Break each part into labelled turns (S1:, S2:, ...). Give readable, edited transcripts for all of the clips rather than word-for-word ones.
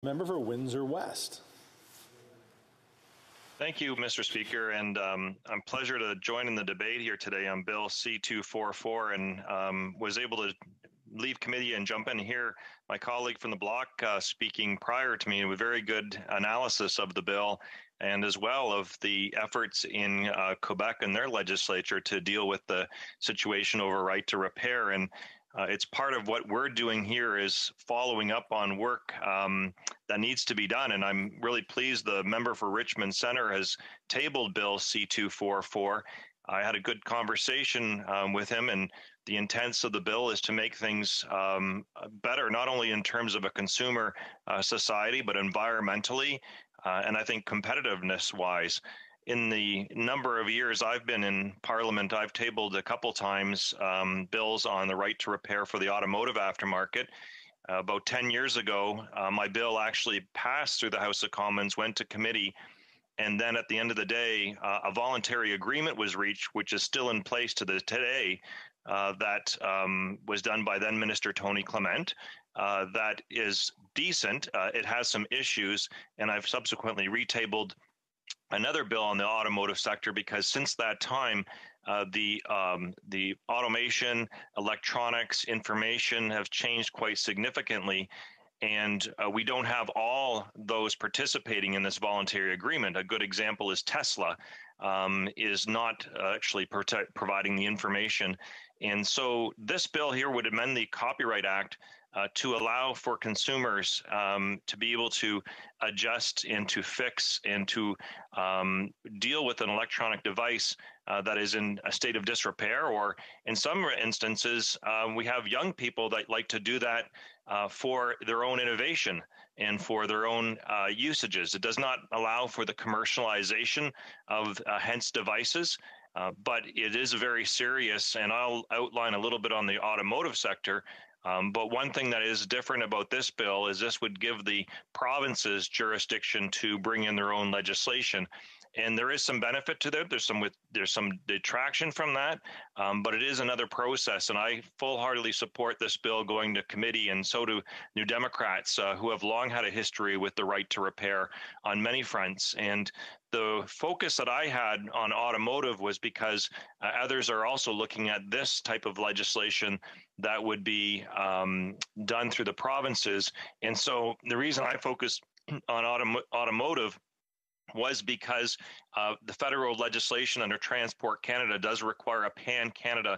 S1: Member for Windsor West.
S2: Thank you, Mr. Speaker, and I'm pleasure to join in the debate here today on Bill C-244, and was able to leave committee and jump in here. My colleague from the bloc speaking prior to me with very good analysis of the bill, and as well of the efforts in Quebec and their legislature to deal with the situation over right to repair. And it's part of what we're doing here is following up on work that needs to be done. And I'm really pleased the member for Richmond Centre has tabled Bill C-244. I had a good conversation with him, and the intent of the bill is to make things better, not only in terms of a consumer society, but environmentally, and I think competitiveness-wise. In the number of years I've been in Parliament, I've tabled a couple times bills on the right to repair for the automotive aftermarket. About 10 years ago, my bill actually passed through the House of Commons, went to committee, and then at the end of the day, a voluntary agreement was reached, which is still in place to today, that was done by then Minister Tony Clement. That is decent. It has some issues, and I've subsequently retabled another bill on the automotive sector because since that time, the automation, electronics, information have changed quite significantly. And we don't have all those participating in this voluntary agreement. A good example is Tesla is not actually providing the information. And so this bill here would amend the Copyright Act to allow for consumers to be able to adjust and to fix and to deal with an electronic device that is in a state of disrepair, or in some instances, we have young people that like to do that for their own innovation and for their own usages. It does not allow for the commercialization of hence devices, but it is very serious, and I'll outline a little bit on the automotive sector. But one thing that is different about this bill is this would give the provinces jurisdiction to bring in their own legislation. And there is some benefit to that. There's some detraction from that, but it is another process. And I full-heartedly support this bill going to committee, and so do New Democrats who have long had a history with the right to repair on many fronts. And the focus that I had on automotive was because others are also looking at this type of legislation that would be done through the provinces. And so the reason I focused on automotive was because the federal legislation under Transport Canada does require a pan-Canada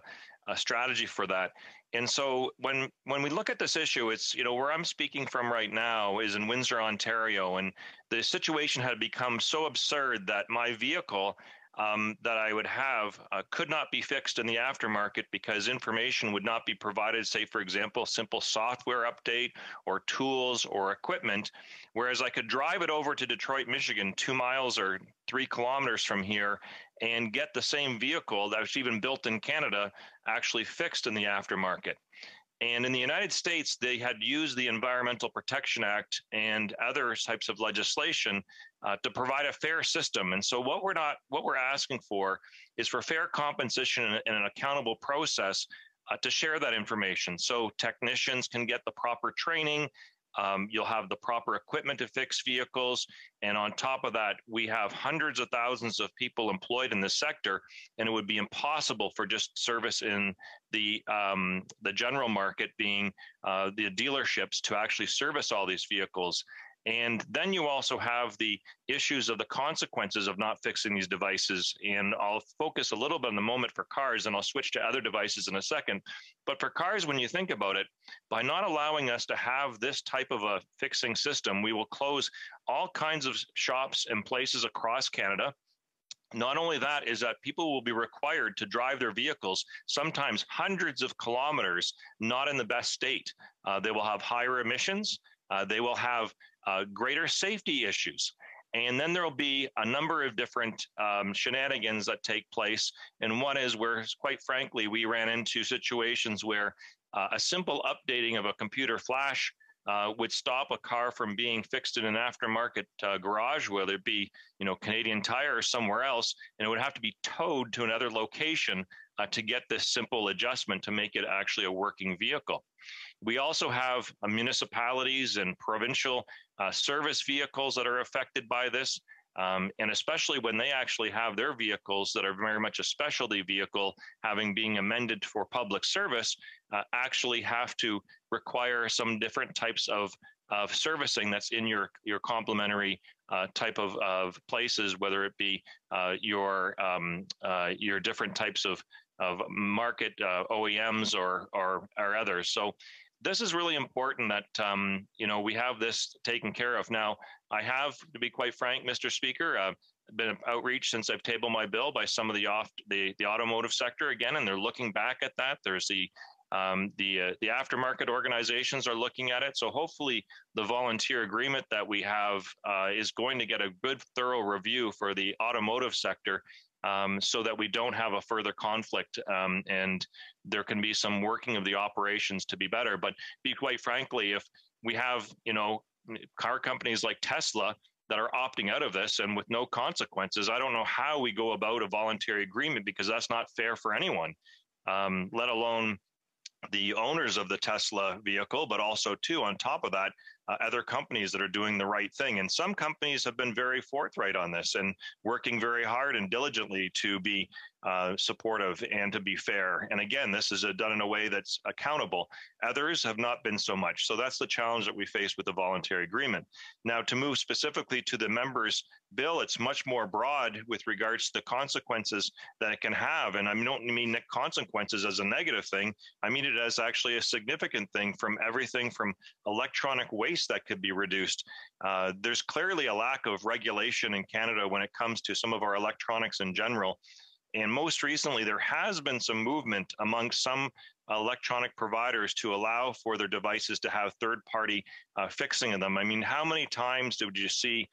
S2: strategy for that. And so when we look at this issue, it's, where I'm speaking from right now is in Windsor, Ontario, and the situation had become so absurd that my vehicle that I would have could not be fixed in the aftermarket because information would not be provided, say, for example, simple software update or tools or equipment, whereas I could drive it over to Detroit, Michigan, 2 miles or 3 kilometers from here and get the same vehicle that was even built in Canada actually fixed in the aftermarket. And in the United States, they had used the Environmental Protection Act and other types of legislation to provide a fair system. And so what we're asking for is for fair compensation and an accountable process to share that information. So technicians can get the proper training. You'll have the proper equipment to fix vehicles. And on top of that, we have hundreds of thousands of people employed in this sector, and it would be impossible for just service in the general market, being the dealerships, to actually service all these vehicles. And then you also have the issues of the consequences of not fixing these devices. And I'll focus a little bit in the moment for cars, and I'll switch to other devices in a second. But for cars, when you think about it, by not allowing us to have this type of a fixing system, we will close all kinds of shops and places across Canada. Not only that, is that people will be required to drive their vehicles, sometimes hundreds of kilometers, not in the best state. They will have higher emissions. They will have greater safety issues. And then there will be a number of different shenanigans that take place. And one is where, quite frankly, we ran into situations where a simple updating of a computer flash would stop a car from being fixed in an aftermarket garage, whether it be, Canadian Tire or somewhere else, and it would have to be towed to another location to get this simple adjustment to make it actually a working vehicle. We also have municipalities and provincial service vehicles that are affected by this. And especially when they actually have their vehicles that are very much a specialty vehicle, having being amended for public service, actually have to require some different types of servicing that's in your complementary type of places, whether it be your different types of market OEMs or others. So this is really important that we have this taken care of. Now, I have, to be quite frank, Mr. Speaker, been outreach since I've tabled my bill by some of the automotive sector again, and they're looking back at that. There's the aftermarket organizations are looking at it. So hopefully the volunteer agreement that we have is going to get a good, thorough review for the automotive sector, so that we don't have a further conflict, and there can be some working of the operations to be better. But be quite frankly, if we have, car companies like Tesla that are opting out of this and with no consequences, I don't know how we go about a voluntary agreement, because that's not fair for anyone, let alone the owners of the Tesla vehicle, but also too, on top of that, other companies that are doing the right thing. And some companies have been very forthright on this and working very hard and diligently to be supportive and to be fair. And again, this is done in a way that's accountable. Others have not been so much. So that's the challenge that we face with the voluntary agreement. Now, to move specifically to the members' bill, it's much more broad with regards to the consequences that it can have. And I don't mean consequences as a negative thing. I mean it as actually a significant thing, from everything from electronic waste that could be reduced. There's clearly a lack of regulation in Canada when it comes to some of our electronics in general. And most recently, there has been some movement among some electronic providers to allow for their devices to have third-party fixing of them. I mean, how many times did you see,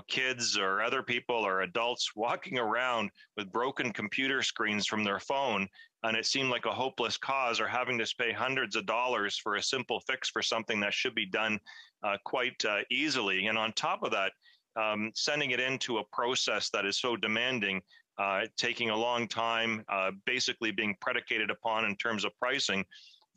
S2: kids or other people or adults walking around with broken computer screens from their phone, and it seemed like a hopeless cause, or having to pay hundreds of dollars for a simple fix for something that should be done quite easily. And on top of that, sending it into a process that is so demanding, taking a long time, basically being predicated upon in terms of pricing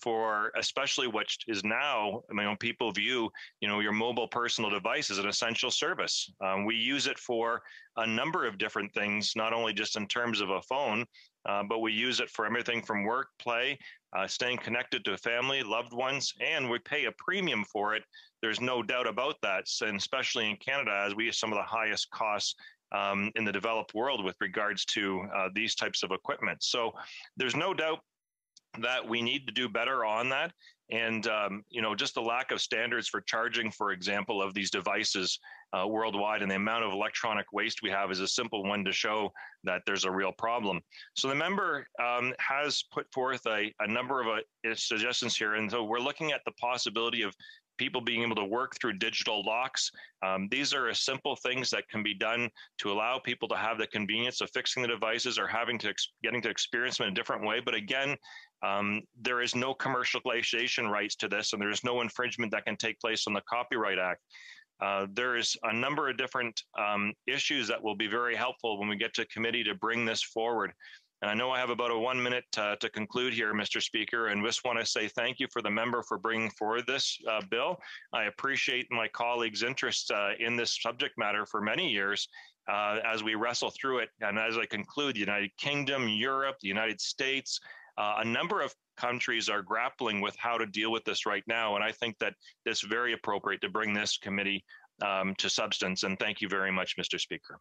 S2: for especially what is now, people view, your mobile personal device as an essential service. We use it for a number of different things, not only just in terms of a phone, but we use it for everything from work, play, staying connected to family, loved ones, and we pay a premium for it. There's no doubt about that, and especially in Canada, as we have some of the highest costs in the developed world with regards to these types of equipment. So there's no doubt that we need to do better on that. And, just the lack of standards for charging, for example, of these devices worldwide, and the amount of electronic waste we have is a simple one to show that there's a real problem. So the member has put forth a number of suggestions here. And so we're looking at the possibility of people being able to work through digital locks. These are simple things that can be done to allow people to have the convenience of fixing the devices or getting to experience them in a different way. But again, there is no commercialization rights to this, and there is no infringement that can take place on the Copyright Act. There is a number of different issues that will be very helpful when we get to committee to bring this forward. And I know I have about a 1 minute to conclude here, Mr. Speaker, and just want to say thank you for the member for bringing forward this bill. I appreciate my colleagues' interest in this subject matter for many years as we wrestle through it. And as I conclude, the United Kingdom, Europe, the United States, a number of countries are grappling with how to deal with this right now. And I think that it's very appropriate to bring this committee to substance. And thank you very much, Mr. Speaker.